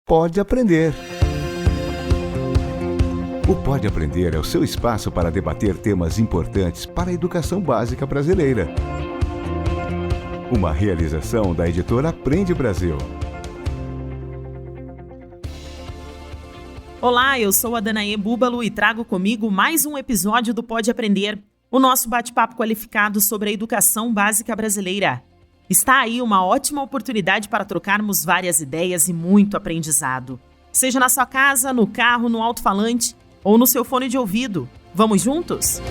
Pode Aprender. O Pode Aprender é o seu espaço para debater temas importantes para a educação básica brasileira. Uma realização da editora Aprende Brasil. Olá, eu sou a Danaê Búbalo e trago comigo mais um episódio do Pode Aprender, o nosso bate-papo qualificado sobre a educação básica brasileira. Está aí uma ótima oportunidade para trocarmos várias ideias e muito aprendizado. Seja na sua casa, no carro, no alto-falante ou no seu fone de ouvido. Vamos juntos?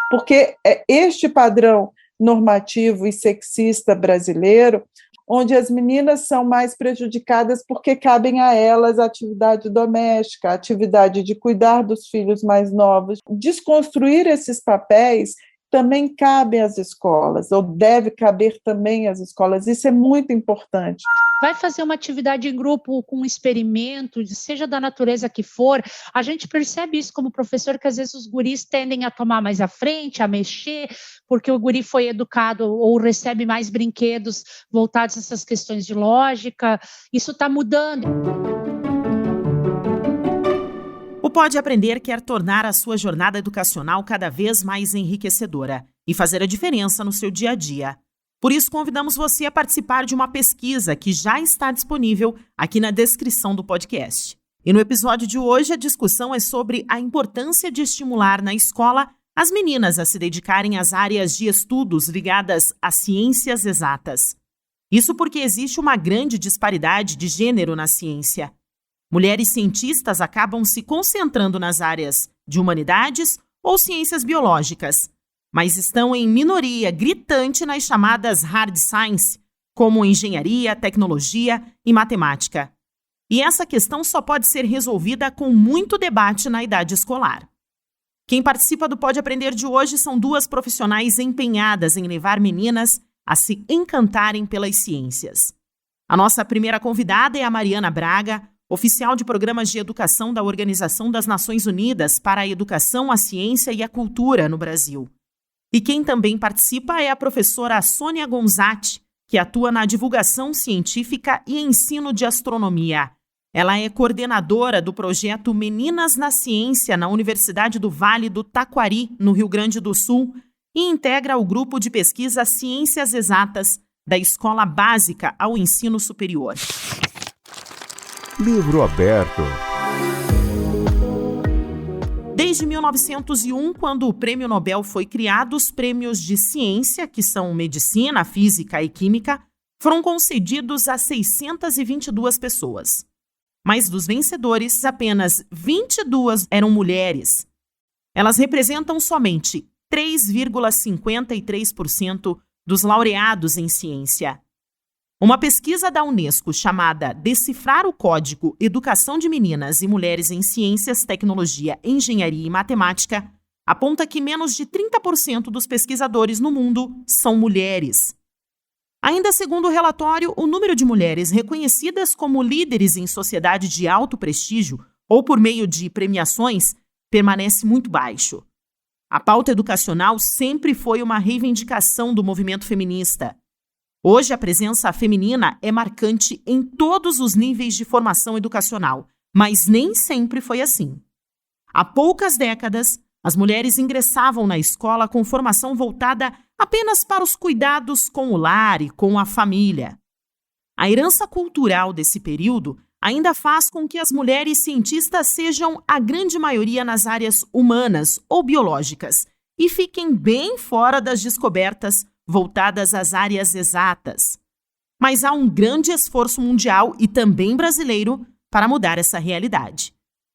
Porque é este padrão normativo e sexista brasileiro, onde as meninas são mais prejudicadas porque cabem a elas a atividade doméstica, a atividade de cuidar dos filhos mais novos. Desconstruir esses papéis também cabe às escolas, ou deve caber também às escolas. Isso é muito importante. Vai fazer uma atividade em grupo com um experimento, seja da natureza que for, a gente percebe isso como professor, que às vezes os guris tendem a tomar mais à frente, a mexer, porque o guri foi educado ou recebe mais brinquedos voltados a essas questões de lógica. Isso está mudando. O Pode Aprender quer tornar a sua jornada educacional cada vez mais enriquecedora e fazer a diferença no seu dia a dia. Por isso, convidamos você a participar de uma pesquisa que já está disponível aqui na descrição do podcast. E no episódio de hoje, a discussão é sobre a importância de estimular na escola as meninas a se dedicarem às áreas de estudos ligadas às ciências exatas. Isso porque existe uma grande disparidade de gênero na ciência. Mulheres cientistas acabam se concentrando nas áreas de humanidades ou ciências biológicas, mas estão em minoria gritante nas chamadas hard science, como engenharia, tecnologia e matemática. E essa questão só pode ser resolvida com muito debate na idade escolar. Quem participa do Pode Aprender de hoje são duas profissionais empenhadas em levar meninas a se encantarem pelas ciências. A nossa primeira convidada é a Mariana Braga, oficial de programas de educação da Organização das Nações Unidas para a Educação, a Ciência e a Cultura no Brasil. E quem também participa é a professora Sônia Gonzatti, que atua na divulgação científica e ensino de astronomia. Ela é coordenadora do projeto Meninas na Ciência na Universidade do Vale do Taquari, no Rio Grande do Sul, e integra o grupo de pesquisa Ciências Exatas da Escola Básica ao Ensino Superior. Livro aberto. Desde 1901, quando o Prêmio Nobel foi criado, os prêmios de ciência, que são medicina, física e química, foram concedidos a 622 pessoas. Mas dos vencedores, apenas 22 eram mulheres. Elas representam somente 3,53% dos laureados em ciência. Uma pesquisa da Unesco chamada Decifrar o Código Educação de Meninas e Mulheres em Ciências, Tecnologia, Engenharia e Matemática aponta que menos de 30% dos pesquisadores no mundo são mulheres. Ainda segundo o relatório, o número de mulheres reconhecidas como líderes em sociedade de alto prestígio ou por meio de premiações permanece muito baixo. A pauta educacional sempre foi uma reivindicação do movimento feminista. Hoje, a presença feminina é marcante em todos os níveis de formação educacional, mas nem sempre foi assim. Há poucas décadas, as mulheres ingressavam na escola com formação voltada apenas para os cuidados com o lar e com a família. A herança cultural desse período ainda faz com que as mulheres cientistas sejam a grande maioria nas áreas humanas ou biológicas e fiquem bem fora das descobertas voltadas às áreas exatas. Mas há um grande esforço mundial e também brasileiro para mudar essa realidade.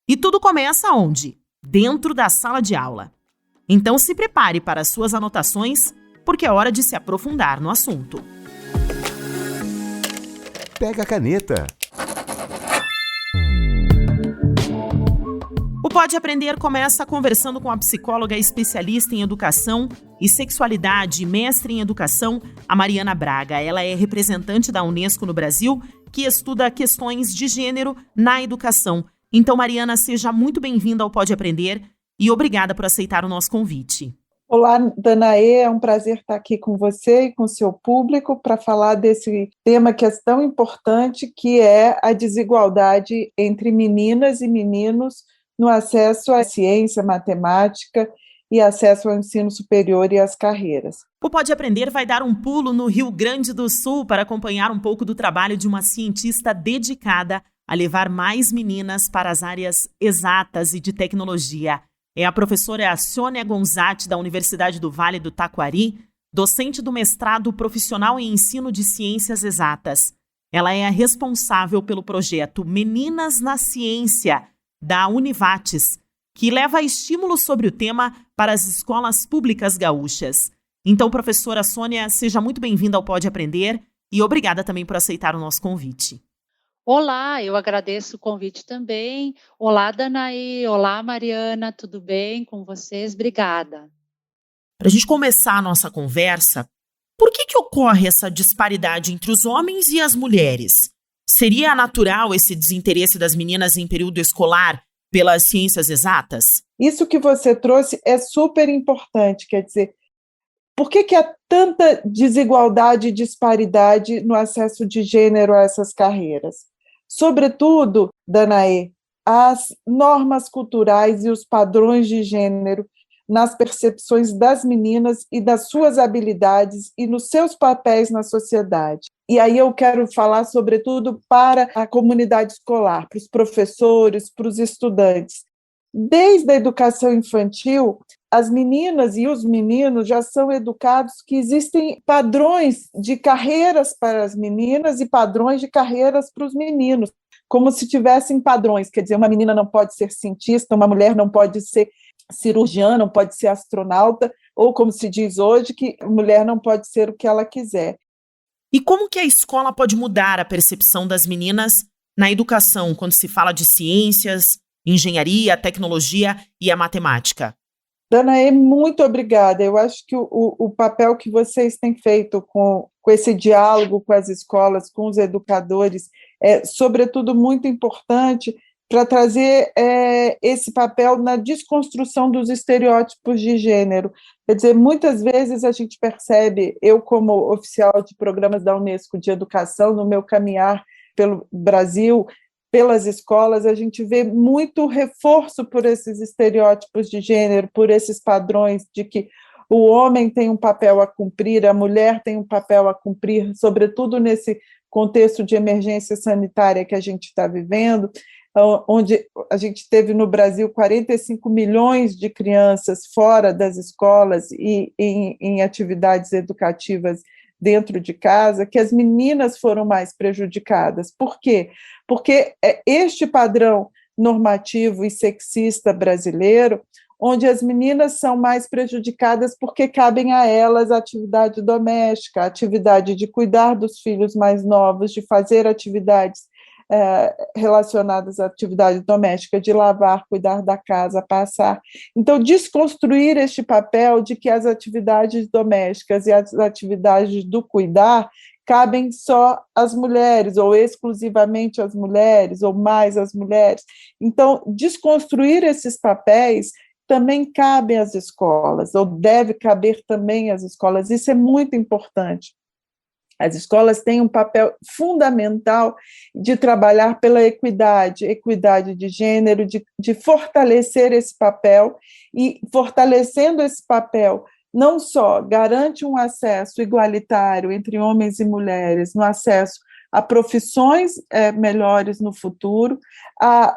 E tudo começa onde? Dentro da sala de aula. Então se prepare para as suas anotações, porque é hora de se aprofundar no assunto. Pega a caneta. O Pode Aprender começa conversando com a psicóloga especialista em educação e sexualidade e mestre em educação, a Mariana Braga. Ela é representante da Unesco no Brasil, que estuda questões de gênero na educação. Então, Mariana, seja muito bem-vinda ao Pode Aprender e obrigada por aceitar o nosso convite. Olá, Danaê, é um prazer estar aqui com você e com o seu público para falar desse tema que é tão importante, que é a desigualdade entre meninas e meninos no acesso à ciência, matemática e acesso ao ensino superior e às carreiras. O Pode Aprender vai dar um pulo no Rio Grande do Sul para acompanhar um pouco do trabalho de uma cientista dedicada a levar mais meninas para as áreas exatas e de tecnologia. É a professora Sônia Gonzatti, da Universidade do Vale do Taquari, docente do mestrado profissional em ensino de ciências exatas. Ela é a responsável pelo projeto Meninas na Ciência, da Univates, que leva estímulos sobre o tema para as escolas públicas gaúchas. Então, professora Sônia, seja muito bem-vinda ao Pode Aprender e obrigada também por aceitar o nosso convite. Olá, eu agradeço o convite também. Olá, Danaí. Olá, Mariana. Tudo bem com vocês? Obrigada. Para a gente começar a nossa conversa, por que ocorre essa disparidade entre os homens e as mulheres? Seria natural esse desinteresse das meninas em período escolar pelas ciências exatas? Isso que você trouxe é super importante, quer dizer, por que há tanta desigualdade e disparidade no acesso de gênero a essas carreiras? Sobretudo, Danaê, as normas culturais e os padrões de gênero nas percepções das meninas e das suas habilidades e nos seus papéis na sociedade. E aí eu quero falar, sobretudo, para a comunidade escolar, para os professores, para os estudantes. Desde a educação infantil, as meninas e os meninos já são educados que existem padrões de carreiras para as meninas e padrões de carreiras para os meninos, como se tivessem padrões, quer dizer, uma menina não pode ser cientista, uma mulher não pode ser cirurgiã, não pode ser astronauta, ou como se diz hoje, que a mulher não pode ser o que ela quiser. E como que a escola pode mudar a percepção das meninas na educação, quando se fala de ciências, engenharia, tecnologia e a matemática? Danaê, muito obrigada. Eu acho que o papel que vocês têm feito com esse diálogo com as escolas, com os educadores, é, sobretudo, muito importante para trazer esse papel na desconstrução dos estereótipos de gênero. Quer dizer, muitas vezes a gente percebe, eu como oficial de programas da Unesco de educação, no meu caminhar pelo Brasil, pelas escolas, a gente vê muito reforço por esses estereótipos de gênero, por esses padrões de que o homem tem um papel a cumprir, a mulher tem um papel a cumprir, sobretudo nesse contexto de emergência sanitária que a gente está vivendo, onde a gente teve no Brasil 45 milhões de crianças fora das escolas e em atividades educativas dentro de casa, que as meninas foram mais prejudicadas. Por quê? Porque é este padrão normativo e sexista brasileiro, onde as meninas são mais prejudicadas porque cabem a elas a atividade doméstica, a atividade de cuidar dos filhos mais novos, de fazer atividades relacionadas à atividade doméstica, de lavar, cuidar da casa, passar. Então, desconstruir este papel de que as atividades domésticas e as atividades do cuidar cabem só às mulheres, ou exclusivamente às mulheres, ou mais às mulheres. Então, desconstruir esses papéis também cabe às escolas, ou deve caber também às escolas. Isso é muito importante. As escolas têm um papel fundamental de trabalhar pela equidade de gênero, de fortalecer esse papel, e fortalecendo esse papel, não só garante um acesso igualitário entre homens e mulheres, no acesso a profissões melhores no futuro, a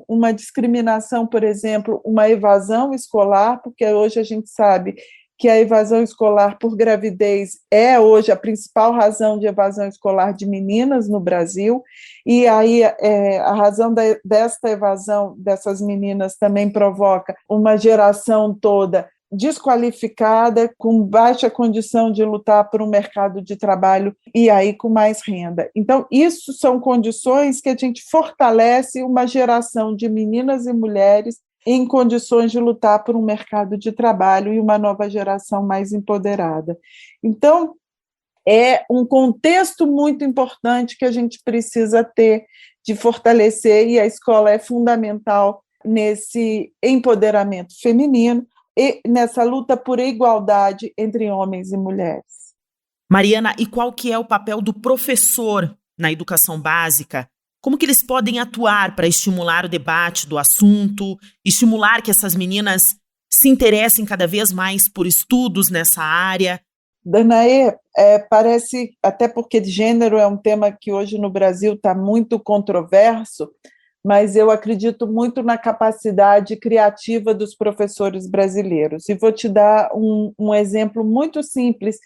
uma discriminação, por exemplo, uma evasão escolar, porque hoje a gente sabe que a evasão escolar por gravidez é hoje a principal razão de evasão escolar de meninas no Brasil, e aí a razão desta evasão dessas meninas também provoca uma geração toda desqualificada, com baixa condição de lutar por um mercado de trabalho e aí com mais renda. Então, isso são condições que a gente fortalece uma geração de meninas e mulheres em condições de lutar por um mercado de trabalho e uma nova geração mais empoderada. Então, é um contexto muito importante que a gente precisa ter de fortalecer, e a escola é fundamental nesse empoderamento feminino. nessa luta por igualdade entre homens e mulheres. Mariana, e qual que é o papel do professor na educação básica? Como que eles podem atuar para estimular o debate do assunto, estimular que essas meninas se interessem cada vez mais por estudos nessa área? Danaê, parece, até porque gênero é um tema que hoje no Brasil está muito controverso, mas eu acredito muito na capacidade criativa dos professores brasileiros. E vou te dar um exemplo muito simples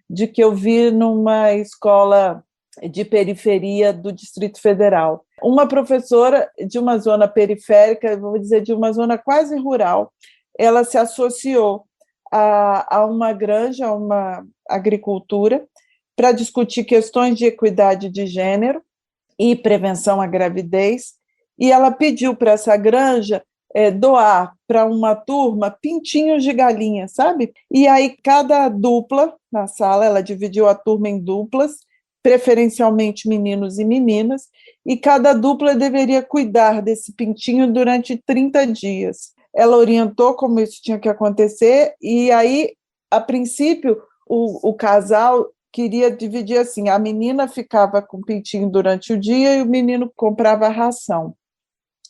de que eu vi numa escola de periferia do Distrito Federal. Uma professora de uma zona periférica, vou dizer de uma zona quase rural, ela se associou a uma granja, a uma agricultura, para discutir questões de equidade de gênero e prevenção à gravidez, e ela pediu para essa granja doar para uma turma pintinhos de galinha, sabe? E aí cada dupla na sala, ela dividiu a turma em duplas, preferencialmente meninos e meninas, e cada dupla deveria cuidar desse pintinho durante 30 dias. Ela orientou como isso tinha que acontecer, e aí, a princípio, o casal queria dividir assim, a menina ficava com o pintinho durante o dia e o menino comprava a ração.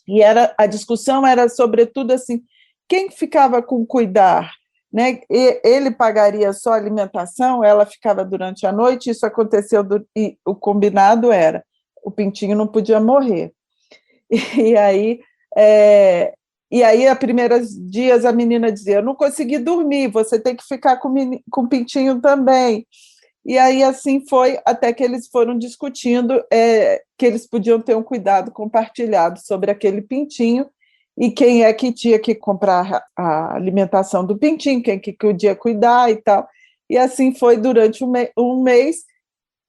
E a discussão era, sobretudo, assim, quem ficava com cuidar? Né? Ele pagaria só a alimentação, ela ficava durante a noite, isso aconteceu, e o combinado era, o pintinho não podia morrer. E aí, primeiros dias, a menina dizia, eu não consegui dormir, você tem que ficar com o pintinho também. E aí, assim foi, até que eles foram discutindo que eles podiam ter um cuidado compartilhado sobre aquele pintinho, e quem é que tinha que comprar a alimentação do pintinho, quem que podia cuidar e tal. E assim foi durante um mês,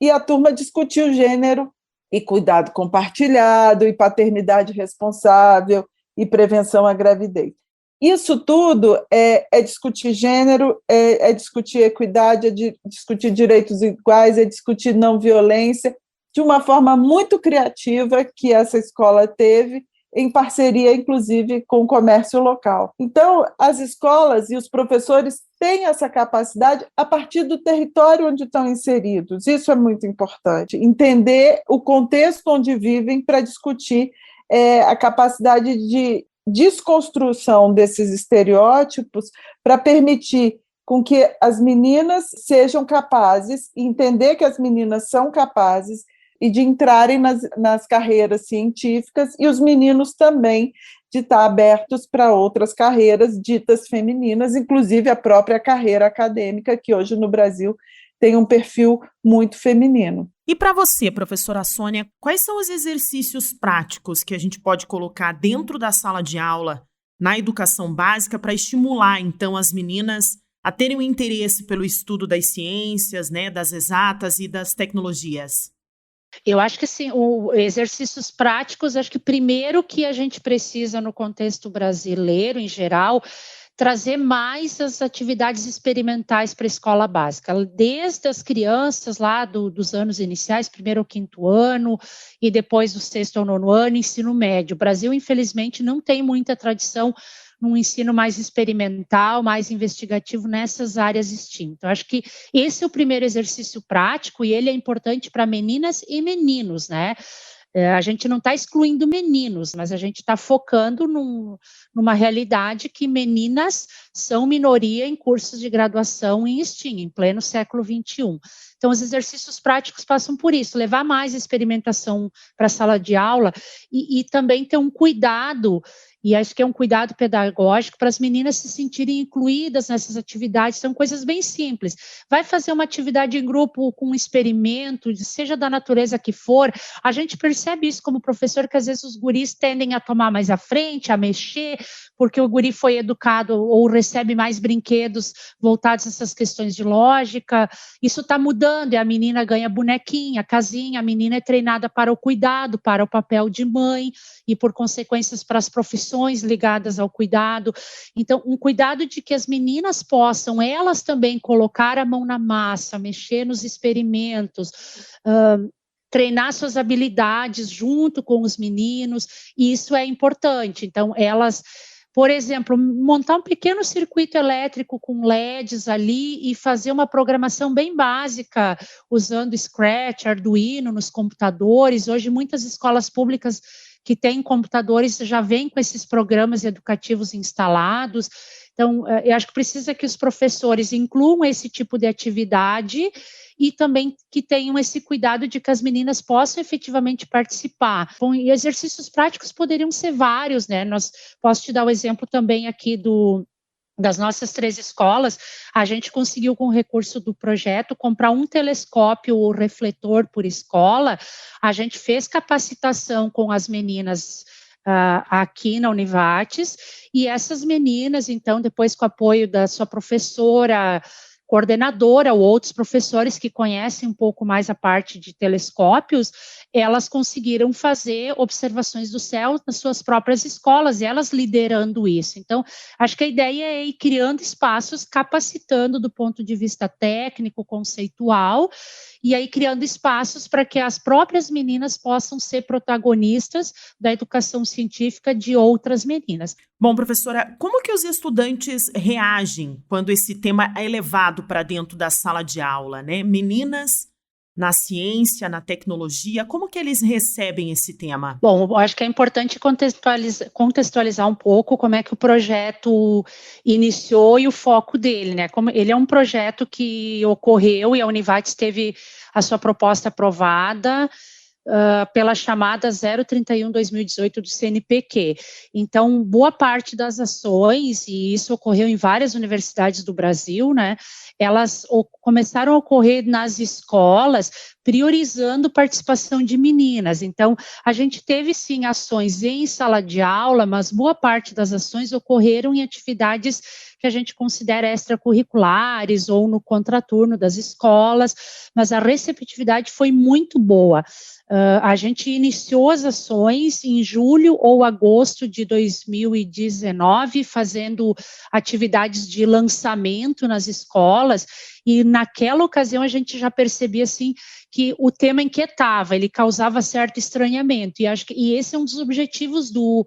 e a turma discutiu gênero e cuidado compartilhado, e paternidade responsável, e prevenção à gravidez. Isso tudo é discutir gênero, é discutir equidade, é discutir direitos iguais, é discutir não violência, de uma forma muito criativa que essa escola teve, em parceria, inclusive, com o comércio local. Então, as escolas e os professores têm essa capacidade a partir do território onde estão inseridos. Isso é muito importante. Entender o contexto onde vivem para discutir a capacidade de desconstrução desses estereótipos para permitir com que as meninas sejam capazes, entender que as meninas são capazes e de entrarem nas carreiras científicas, e os meninos também de estar abertos para outras carreiras ditas femininas, inclusive a própria carreira acadêmica, que hoje no Brasil tem um perfil muito feminino. E para você, professora Sônia, quais são os exercícios práticos que a gente pode colocar dentro da sala de aula, na educação básica, para estimular, então, as meninas a terem um interesse pelo estudo das ciências, né, das exatas e das tecnologias? Eu acho que assim, exercícios práticos, acho que primeiro que a gente precisa no contexto brasileiro em geral, trazer mais as atividades experimentais para a escola básica, desde as crianças lá dos anos iniciais, primeiro ao quinto ano, e depois do sexto ao nono ano, ensino médio. O Brasil, infelizmente, não tem muita tradição num ensino mais experimental, mais investigativo nessas áreas STEAM. Então, acho que esse é o primeiro exercício prático, e ele é importante para meninas e meninos, né? A gente não está excluindo meninos, mas a gente está focando numa realidade que meninas são minoria em cursos de graduação em STEAM, em pleno século XXI. Então, os exercícios práticos passam por isso, levar mais experimentação para a sala de aula e também ter um cuidado, e acho que é um cuidado pedagógico para as meninas se sentirem incluídas nessas atividades. São coisas bem simples. Vai fazer uma atividade em grupo com um experimento, seja da natureza que for, a gente percebe isso como professor, que às vezes os guris tendem a tomar mais à frente, a mexer, porque o guri foi educado ou recebe mais brinquedos voltados a essas questões de lógica. Isso está mudando, e a menina ganha bonequinha, casinha, a menina é treinada para o cuidado, para o papel de mãe, e por consequências para as profissões ligadas ao cuidado. Então, um cuidado de que as meninas possam, elas também, colocar a mão na massa, mexer nos experimentos, treinar suas habilidades junto com os meninos, e isso é importante. Então, elas Por exemplo, montar um pequeno circuito elétrico com LEDs ali e fazer uma programação bem básica, usando Scratch, Arduino nos computadores. Hoje, muitas escolas públicas que têm computadores já vêm com esses programas educativos instalados. Então, eu acho que precisa que os professores incluam esse tipo de atividade e também que tenham esse cuidado de que as meninas possam efetivamente participar. Bom, e exercícios práticos poderiam ser vários, né? Posso te dar o exemplo também aqui das nossas 3 escolas. A gente conseguiu, com o recurso do projeto, comprar um telescópio refletor por escola. A gente fez capacitação com as meninas aqui na Univates, e essas meninas, então, depois com o apoio da sua professora, coordenadora ou outros professores que conhecem um pouco mais a parte de telescópios, elas conseguiram fazer observações do céu nas suas próprias escolas, e elas liderando isso. Então, acho que a ideia é ir criando espaços, capacitando do ponto de vista técnico, conceitual, e aí criando espaços para que as próprias meninas possam ser protagonistas da educação científica de outras meninas. Bom, professora, como que os estudantes reagem quando esse tema é levado para dentro da sala de aula, né? Meninas na ciência, na tecnologia, como que eles recebem esse tema? Bom, eu acho que é importante contextualizar um pouco como é que o projeto iniciou e o foco dele, né? Como ele é um projeto que ocorreu e a Univates teve a sua proposta aprovada pela chamada 031/2018 do CNPq. Então, boa parte das ações, e isso ocorreu em várias universidades do Brasil, né, elas começaram a ocorrer nas escolas, priorizando participação de meninas. Então, a gente teve, sim, ações em sala de aula, mas boa parte das ações ocorreram em atividades que a gente considera extracurriculares ou no contraturno das escolas, mas a receptividade foi muito boa. A gente iniciou as ações em julho ou agosto de 2019, fazendo atividades de lançamento nas escolas, e naquela ocasião a gente já percebia assim, que o tema inquietava, ele causava certo estranhamento, e esse é um dos objetivos do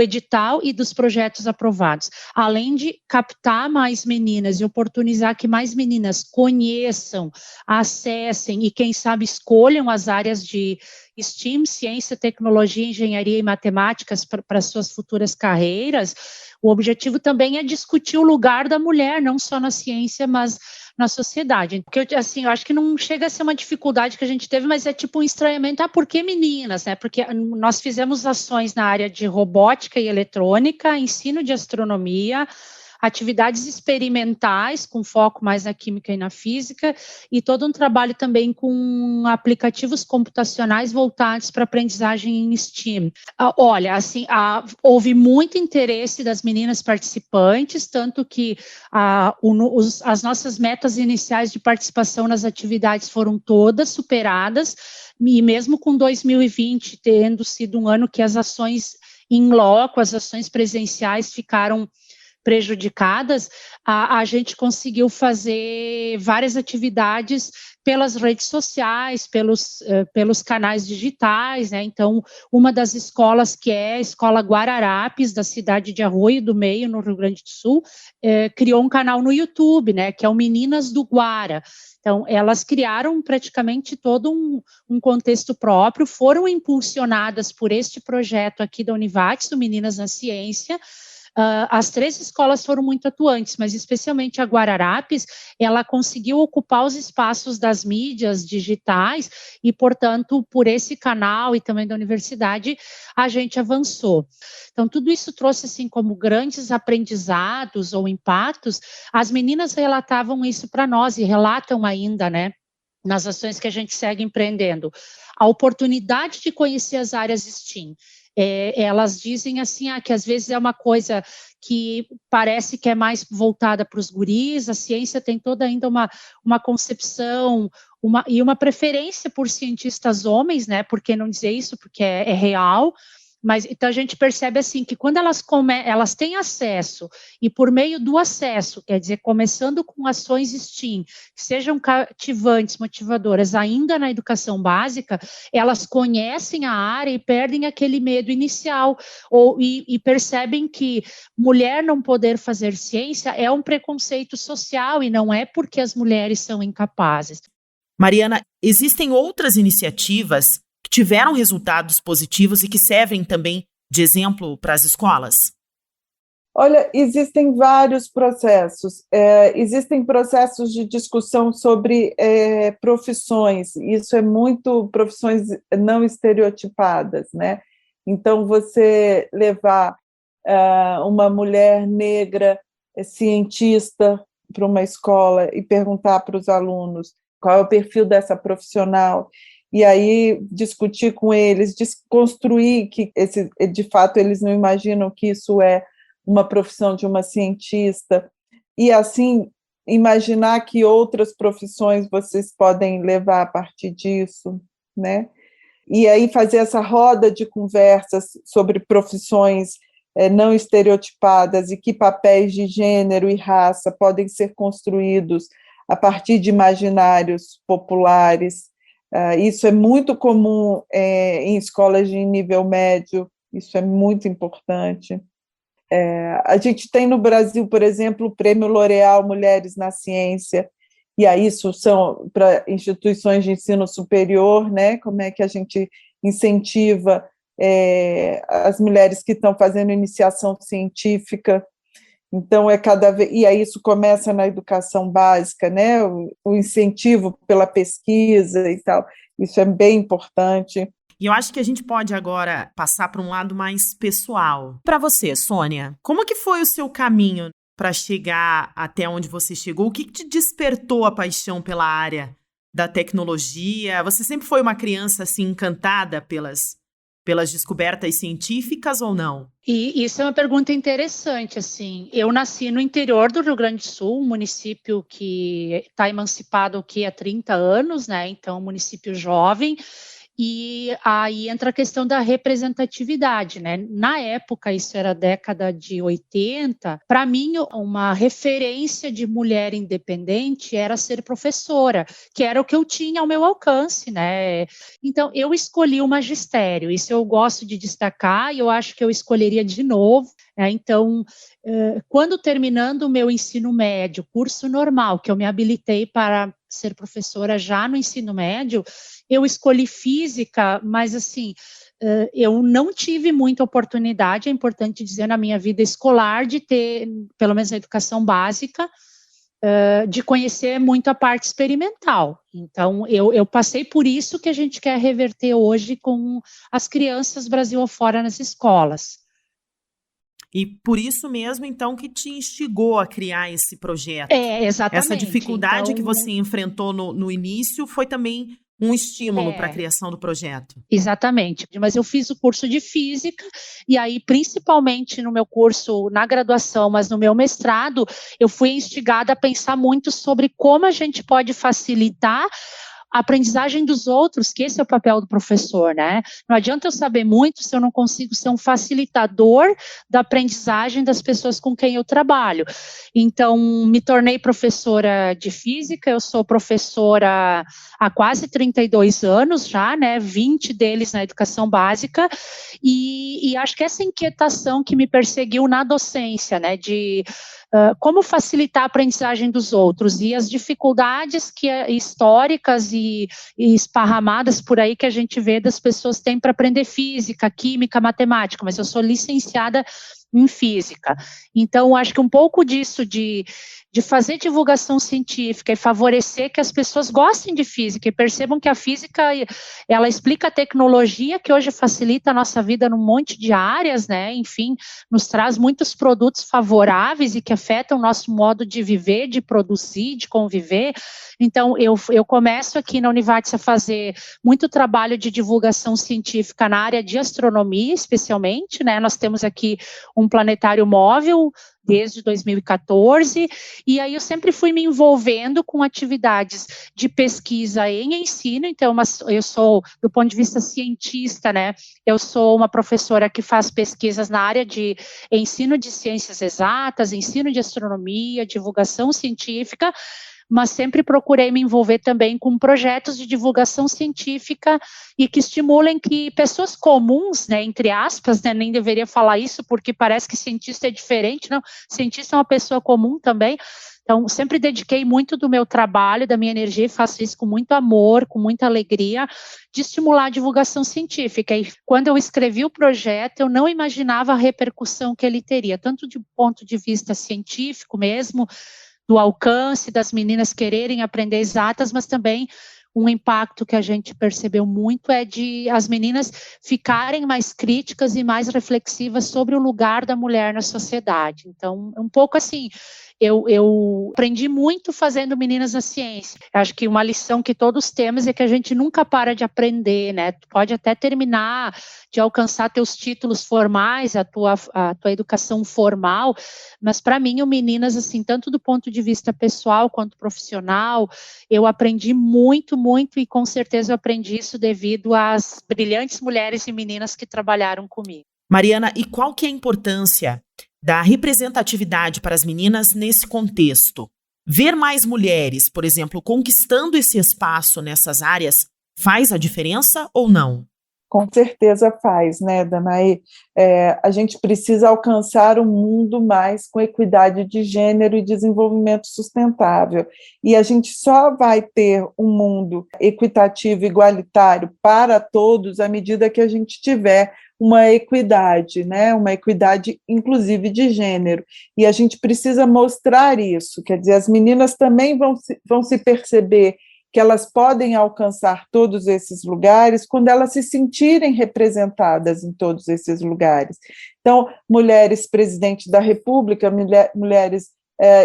edital e dos projetos aprovados, além de captar mais meninas e oportunizar que mais meninas conheçam, acessem e, quem sabe, escolham as áreas de STEAM, ciência, tecnologia, engenharia e matemáticas para suas futuras carreiras. O objetivo também é discutir o lugar da mulher, não só na ciência, mas na sociedade. Porque, assim, eu acho que não chega a ser uma dificuldade que a gente teve, mas é tipo um estranhamento, por que meninas, né? Porque nós fizemos ações na área de robótica e eletrônica, ensino de astronomia, atividades experimentais, com foco mais na química e na física, e todo um trabalho também com aplicativos computacionais voltados para aprendizagem em STEAM. Olha, assim, houve muito interesse das meninas participantes, tanto que as nossas metas iniciais de participação nas atividades foram todas superadas, e mesmo com 2020 tendo sido um ano que as ações in loco, as ações presenciais ficaram prejudicadas, a gente conseguiu fazer várias atividades pelas redes sociais, pelos canais digitais, né? Então, uma das escolas, que é a Escola Guararapes, da cidade de Arroio do Meio, no Rio Grande do Sul, criou um canal no YouTube, né, que é o Meninas do Guara. Então, elas criaram praticamente todo um contexto próprio, foram impulsionadas por este projeto aqui da Univates, do Meninas na Ciência. As 3 escolas foram muito atuantes, mas especialmente a Guararapes, ela conseguiu ocupar os espaços das mídias digitais e, portanto, por esse canal e também da universidade, a gente avançou. Então, tudo isso trouxe, assim, como grandes aprendizados ou impactos. As meninas relatavam isso para nós e relatam ainda, né, nas ações que a gente segue empreendendo. A oportunidade de conhecer as áreas STEAM. Elas dizem assim, que às vezes é uma coisa que parece que é mais voltada para os guris, a ciência tem toda ainda uma concepção e uma preferência por cientistas homens, né? Por que não dizer isso? Porque é real, Mas então a gente percebe assim que quando elas têm acesso, e por meio do acesso, quer dizer, começando com ações STEAM, que sejam cativantes, motivadoras, ainda na educação básica, elas conhecem a área e perdem aquele medo inicial, e percebem que mulher não poder fazer ciência é um preconceito social e não é porque as mulheres são incapazes. Mariana, existem outras iniciativas que tiveram resultados positivos e que servem também de exemplo para as escolas? Olha, existem vários processos. Existem processos de discussão sobre profissões. Isso é muito profissões não estereotipadas, né? Então, você levar uma mulher negra cientista para uma escola e perguntar para os alunos qual é o perfil dessa profissional, e aí discutir com eles, desconstruir que, de fato, eles não imaginam que isso é uma profissão de uma cientista, e assim, imaginar que outras profissões vocês podem levar a partir disso, né? E aí fazer essa roda de conversas sobre profissões não estereotipadas e que papéis de gênero e raça podem ser construídos a partir de imaginários populares. Isso é muito comum em escolas de nível médio, isso é muito importante. A gente tem no Brasil, por exemplo, o Prêmio L'Oréal Mulheres na Ciência, e aí isso são para instituições de ensino superior, né? Como é que a gente incentiva as mulheres que estão fazendo iniciação científica. Então, cada vez, e aí isso começa na educação básica, né? O incentivo pela pesquisa e tal, isso é bem importante. E eu acho que a gente pode agora passar para um lado mais pessoal. Para você, Sônia, como que foi o seu caminho para chegar até onde você chegou? O que te despertou a paixão pela área da tecnologia? Você sempre foi uma criança assim encantada pelas descobertas científicas ou não? E isso é uma pergunta interessante, assim. Eu nasci no interior do Rio Grande do Sul, um município que está emancipado aqui há 30 anos, né? Então, um município jovem. E aí entra a questão da representatividade, né? Na época, isso era a década de 80, para mim, uma referência de mulher independente era ser professora, que era o que eu tinha ao meu alcance, né? Então, eu escolhi o magistério, isso eu gosto de destacar e eu acho que eu escolheria de novo, né? Então, quando terminando o meu ensino médio, curso normal, que eu me habilitei para ser professora já no ensino médio, eu escolhi física, mas assim, eu não tive muita oportunidade, é importante dizer, na minha vida escolar, de ter, pelo menos na educação básica, de conhecer muito a parte experimental. Então, eu passei por isso que a gente quer reverter hoje com as crianças Brasil afora nas escolas. E por isso mesmo, então, que te instigou a criar esse projeto. Exatamente. Essa dificuldade que você enfrentou no início foi também um estímulo para a criação do projeto. Exatamente. Mas eu fiz o curso de física e aí, principalmente no meu curso, na graduação, mas no meu mestrado, eu fui instigada a pensar muito sobre como a gente pode facilitar a aprendizagem dos outros, que esse é o papel do professor, né? Não adianta eu saber muito se eu não consigo ser um facilitador da aprendizagem das pessoas com quem eu trabalho. Então, me tornei professora de física, eu sou professora há quase 32 anos já, né? 20 deles na educação básica, e acho que essa inquietação que me perseguiu na docência, né? De como facilitar a aprendizagem dos outros e as dificuldades históricas e esparramadas por aí que a gente vê das pessoas têm para aprender física, química, matemática, mas eu sou licenciada em física. Então, acho que um pouco disso de fazer divulgação científica e favorecer que as pessoas gostem de física e percebam que a física, ela explica a tecnologia que hoje facilita a nossa vida num monte de áreas, né? Enfim, nos traz muitos produtos favoráveis e que afetam o nosso modo de viver, de produzir, de conviver. Então, eu começo aqui na Univates a fazer muito trabalho de divulgação científica na área de astronomia, especialmente, né? Nós temos aqui um planetário móvel desde 2014, e aí eu sempre fui me envolvendo com atividades de pesquisa em ensino. Então eu sou, do ponto de vista cientista, né, eu sou uma professora que faz pesquisas na área de ensino de ciências exatas, ensino de astronomia, divulgação científica, mas sempre procurei me envolver também com projetos de divulgação científica e que estimulem que pessoas comuns, né, entre aspas, né, nem deveria falar isso porque parece que cientista é diferente, não, cientista é uma pessoa comum também. Então, sempre dediquei muito do meu trabalho, da minha energia, e faço isso com muito amor, com muita alegria, de estimular a divulgação científica. E quando eu escrevi o projeto, eu não imaginava a repercussão que ele teria, tanto de ponto de vista científico mesmo, do alcance das meninas quererem aprender exatas, mas também um impacto que a gente percebeu muito é de as meninas ficarem mais críticas e mais reflexivas sobre o lugar da mulher na sociedade. Então, um pouco assim, eu aprendi muito fazendo Meninas na Ciência. Acho que uma lição que todos temos é que a gente nunca para de aprender, né? Tu pode até terminar de alcançar teus títulos formais, a tua educação formal, mas para mim o Meninas, assim, tanto do ponto de vista pessoal quanto profissional, eu aprendi muito, muito, e com certeza eu aprendi isso devido às brilhantes mulheres e meninas que trabalharam comigo. Mariana, e qual que é a importância da representatividade para as meninas nesse contexto? Ver mais mulheres, por exemplo, conquistando esse espaço nessas áreas, faz a diferença ou não? Com certeza faz, né, Danaí? A gente precisa alcançar um mundo mais com equidade de gênero e desenvolvimento sustentável. E a gente só vai ter um mundo equitativo, igualitário para todos à medida que a gente tiver uma equidade, né? Uma equidade, inclusive, de gênero. E a gente precisa mostrar isso. Quer dizer, as meninas também vão se perceber que elas podem alcançar todos esses lugares quando elas se sentirem representadas em todos esses lugares. Então, mulheres presidente da República, mulheres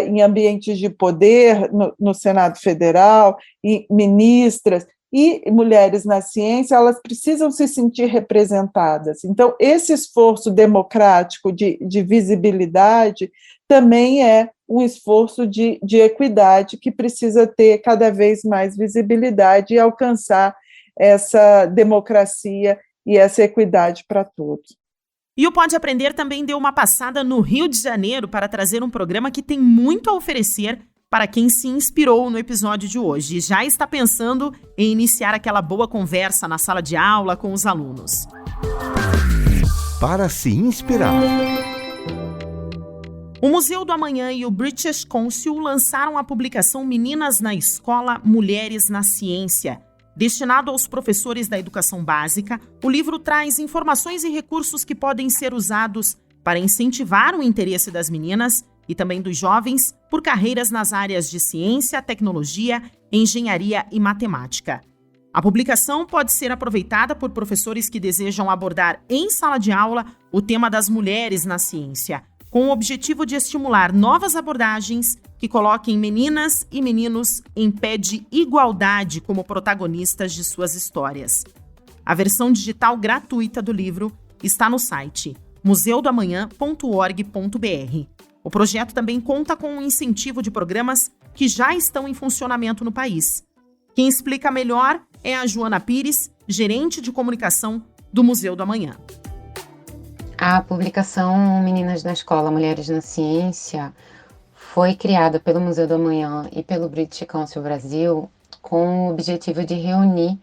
em ambientes de poder, no Senado Federal, e ministras, e mulheres na ciência, elas precisam se sentir representadas. Então, esse esforço democrático de visibilidade também é um esforço de equidade que precisa ter cada vez mais visibilidade e alcançar essa democracia e essa equidade para todos. E o Pode Aprender também deu uma passada no Rio de Janeiro para trazer um programa que tem muito a oferecer para quem se inspirou no episódio de hoje e já está pensando em iniciar aquela boa conversa na sala de aula com os alunos. Para se inspirar. O Museu do Amanhã e o British Council lançaram a publicação Meninas na Escola, Mulheres na Ciência. Destinado aos professores da educação básica, o livro traz informações e recursos que podem ser usados para incentivar o interesse das meninas e também dos jovens por carreiras nas áreas de ciência, tecnologia, engenharia e matemática. A publicação pode ser aproveitada por professores que desejam abordar em sala de aula o tema das mulheres na ciência, com o objetivo de estimular novas abordagens que coloquem meninas e meninos em pé de igualdade como protagonistas de suas histórias. A versão digital gratuita do livro está no site museudoamanhã.org.br. O projeto também conta com um incentivo de programas que já estão em funcionamento no país. Quem explica melhor é a Joana Pires, gerente de comunicação do Museu do Amanhã. A publicação Meninas na Escola, Mulheres na Ciência foi criada pelo Museu do Amanhã e pelo British Council Brasil com o objetivo de reunir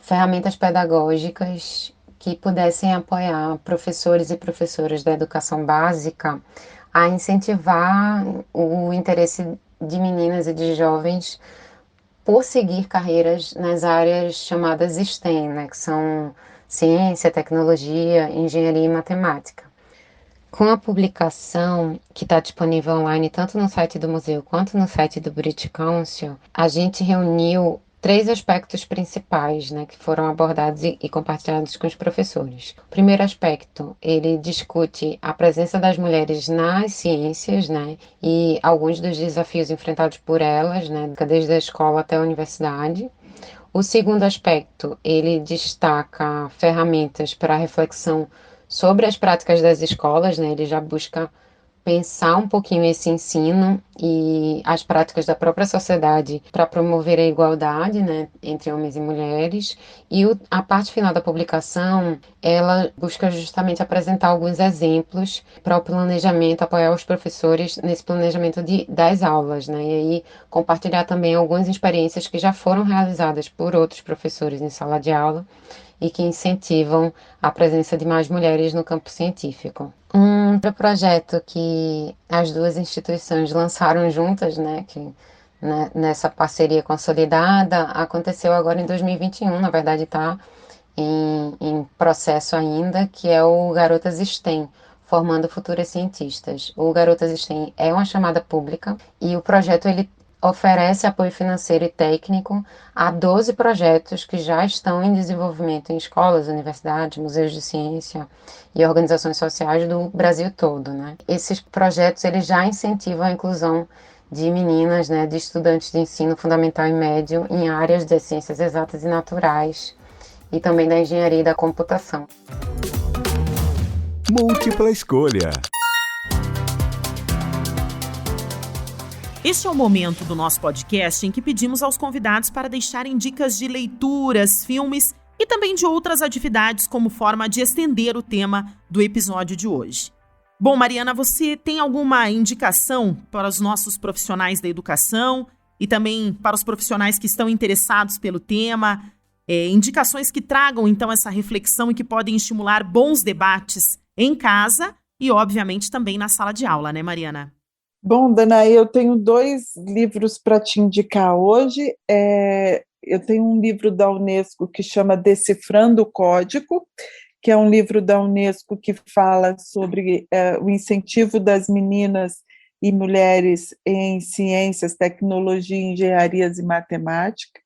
ferramentas pedagógicas que pudessem apoiar professores e professoras da educação básica a incentivar o interesse de meninas e de jovens por seguir carreiras nas áreas chamadas STEM, né, que são ciência, tecnologia, engenharia e matemática. Com a publicação, que está disponível online tanto no site do museu quanto no site do British Council, a gente reuniu 3 aspectos principais, né, que foram abordados e compartilhados com os professores. O primeiro aspecto, ele discute a presença das mulheres nas ciências, né, e alguns dos desafios enfrentados por elas, né, desde a escola até a universidade. O segundo aspecto, ele destaca ferramentas para reflexão sobre as práticas das escolas, né, ele já busca pensar um pouquinho esse ensino e as práticas da própria sociedade para promover a igualdade, né, entre homens e mulheres. E a parte final da publicação, ela busca justamente apresentar alguns exemplos para o planejamento, apoiar os professores nesse planejamento das aulas, né, e aí compartilhar também algumas experiências que já foram realizadas por outros professores em sala de aula e que incentivam a presença de mais mulheres no campo científico. Um outro projeto que as duas instituições lançaram juntas, né, nessa parceria consolidada, aconteceu agora em 2021, na verdade está em processo ainda, que é o Garotas STEM, formando futuras cientistas. O Garotas STEM é uma chamada pública e o projeto ele oferece apoio financeiro e técnico a 12 projetos que já estão em desenvolvimento em escolas, universidades, museus de ciência e organizações sociais do Brasil todo, né? Esses projetos eles já incentivam a inclusão de meninas, né, de estudantes de ensino fundamental e médio em áreas das ciências exatas e naturais e também da engenharia e da computação. Múltipla escolha. Este é o momento do nosso podcast em que pedimos aos convidados para deixarem dicas de leituras, filmes e também de outras atividades como forma de estender o tema do episódio de hoje. Bom, Mariana, você tem alguma indicação para os nossos profissionais da educação e também para os profissionais que estão interessados pelo tema? Indicações que tragam, então, essa reflexão e que podem estimular bons debates em casa e, obviamente, também na sala de aula, né, Mariana? Bom, Danaí, eu tenho 2 livros para te indicar hoje. Eu tenho um livro da Unesco que chama Decifrando o Código, que é um livro da Unesco que fala sobre o incentivo das meninas e mulheres em ciências, tecnologia, engenharias e matemática,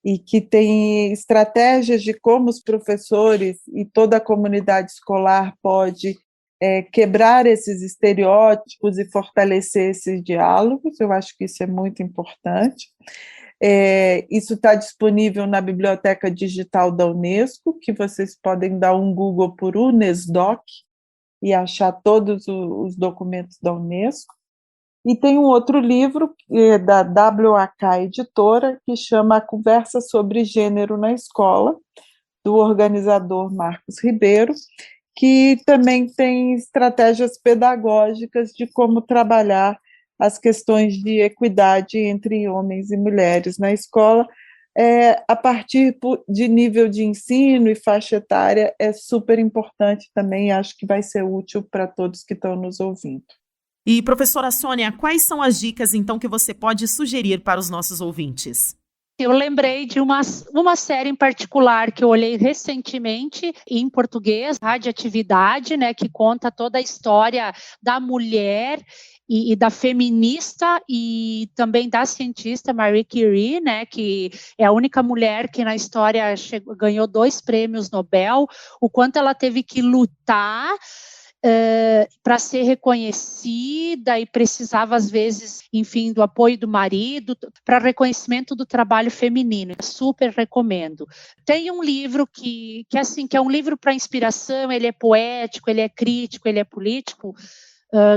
e que tem estratégias de como os professores e toda a comunidade escolar pode quebrar esses estereótipos e fortalecer esses diálogos. Eu acho que isso é muito importante. Isso está disponível na Biblioteca Digital da Unesco, que vocês podem dar um Google por Unesdoc e achar todos os documentos da Unesco. E tem um outro livro da WAK Editora, que chama A Conversa sobre Gênero na Escola, do organizador Marcos Ribeiro, que também tem estratégias pedagógicas de como trabalhar as questões de equidade entre homens e mulheres na escola, a partir de nível de ensino e faixa etária, é super importante também, acho que vai ser útil para todos que estão nos ouvindo. E, professora Sônia, quais são as dicas, então, que você pode sugerir para os nossos ouvintes? Eu lembrei de uma série em particular que eu olhei recentemente em português, Radioatividade, né, que conta toda a história da mulher e da feminista e também da cientista Marie Curie, né, que é a única mulher que na história ganhou 2 prêmios Nobel, o quanto ela teve que lutar para ser reconhecida e precisava, às vezes, enfim, do apoio do marido, para reconhecimento do trabalho feminino. Super recomendo. Tem um livro que é um livro para inspiração, ele é poético, ele é crítico, ele é político,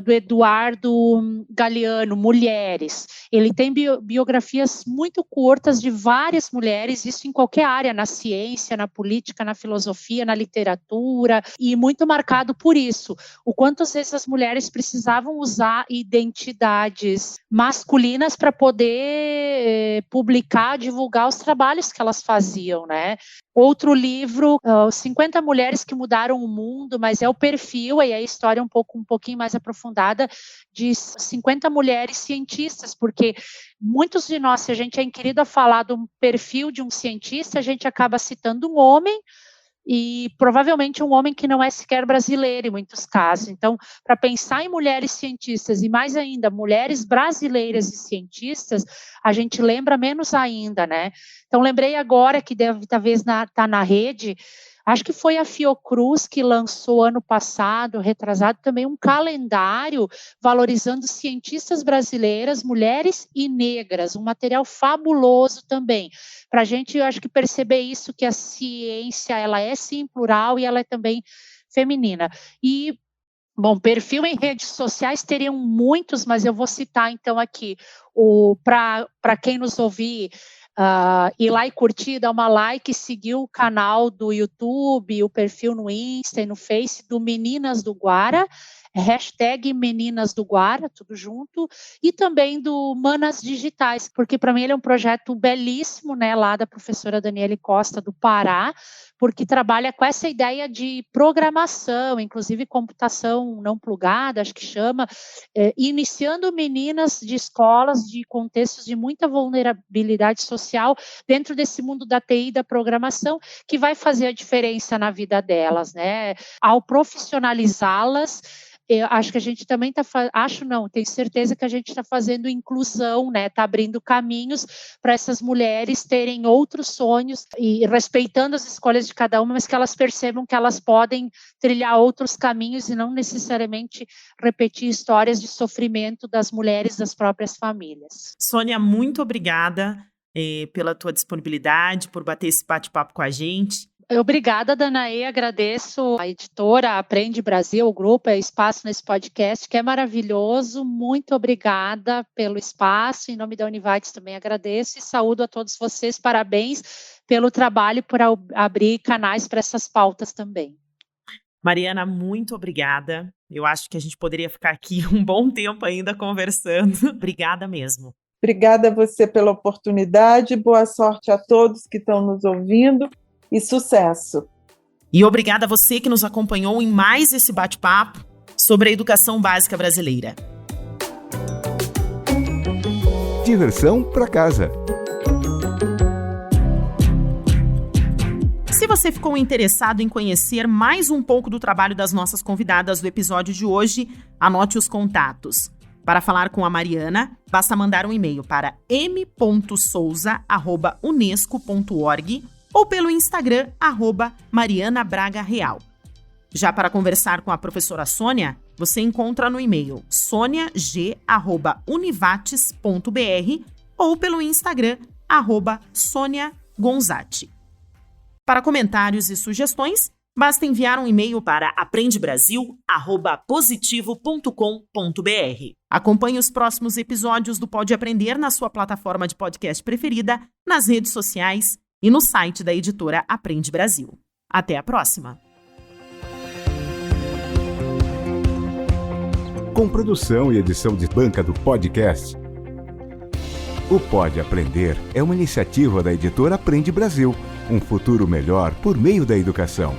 do Eduardo Galeano, Mulheres. Ele tem biografias muito curtas de várias mulheres, isso em qualquer área, na ciência, na política, na filosofia, na literatura, e muito marcado por isso. O quanto às vezes as mulheres precisavam usar identidades masculinas para poder publicar, divulgar os trabalhos que elas faziam, né? Outro livro, 50 Mulheres que Mudaram o Mundo, mas é o perfil, e a história um pouquinho mais aprofundada, de 50 mulheres cientistas, porque muitos de nós, se a gente é inquirido a falar do perfil de um cientista, a gente acaba citando um homem, e provavelmente um homem que não é sequer brasileiro em muitos casos. Então, para pensar em mulheres cientistas e mais ainda mulheres brasileiras e cientistas, a gente lembra menos ainda, né? Então, lembrei agora que deve talvez estar na rede, acho que foi a Fiocruz que lançou ano passado, retrasado, também um calendário valorizando cientistas brasileiras, mulheres e negras, um material fabuloso também, para a gente, eu acho que perceber isso, que a ciência, ela é sim plural e ela é também feminina. E Bom, perfil em redes sociais teriam muitos, mas eu vou citar então aqui, para quem nos ouvir, ir lá e curtir, dar uma like, seguir o canal do YouTube, o perfil no Insta e no Face do Meninas do Guara, hashtag Meninas do Guara, tudo junto, e também do Manas Digitais, porque para mim ele é um projeto belíssimo, né, lá da professora Daniele Costa do Pará, porque trabalha com essa ideia de programação, inclusive computação não plugada, acho que chama, iniciando meninas de escolas de contextos de muita vulnerabilidade social dentro desse mundo da TI e da programação, que vai fazer a diferença na vida delas, né? Ao profissionalizá-las, eu acho que a gente também tenho certeza que a gente está fazendo inclusão, né? Está abrindo caminhos para essas mulheres terem outros sonhos e respeitando as escolhas de cada uma, mas que elas percebam que elas podem trilhar outros caminhos e não necessariamente repetir histórias de sofrimento das mulheres das próprias famílias. Sônia, muito obrigada pela tua disponibilidade, por bater esse bate-papo com a gente. Obrigada, Danaê, agradeço a editora Aprende Brasil, o grupo, espaço nesse podcast, que é maravilhoso. Muito obrigada pelo espaço, em nome da Univates também agradeço e saúdo a todos vocês, parabéns pelo trabalho, por abrir canais para essas pautas também. Mariana, muito obrigada. Eu acho que a gente poderia ficar aqui um bom tempo ainda conversando. Obrigada mesmo. Obrigada a você pela oportunidade, boa sorte a todos que estão nos ouvindo. E sucesso! E obrigada a você que nos acompanhou em mais esse bate-papo sobre a educação básica brasileira. Diversão para casa. Se você ficou interessado em conhecer mais um pouco do trabalho das nossas convidadas do episódio de hoje, anote os contatos. Para falar com a Mariana, basta mandar um e-mail para m.souza@unesco.org ou pelo Instagram, @MarianaBragaReal. Já para conversar com a professora Sônia, você encontra no e-mail soniag@univates.br ou pelo Instagram, @SôniaGonzatti. Para comentários e sugestões, basta enviar um e-mail para aprendebrasil@positivo.com.br. Acompanhe os próximos episódios do Pode Aprender na sua plataforma de podcast preferida, nas redes sociais e no site da editora Aprende Brasil. Até a próxima! Com produção e edição de banca do podcast, o Pode Aprender é uma iniciativa da editora Aprende Brasil, um futuro melhor por meio da educação.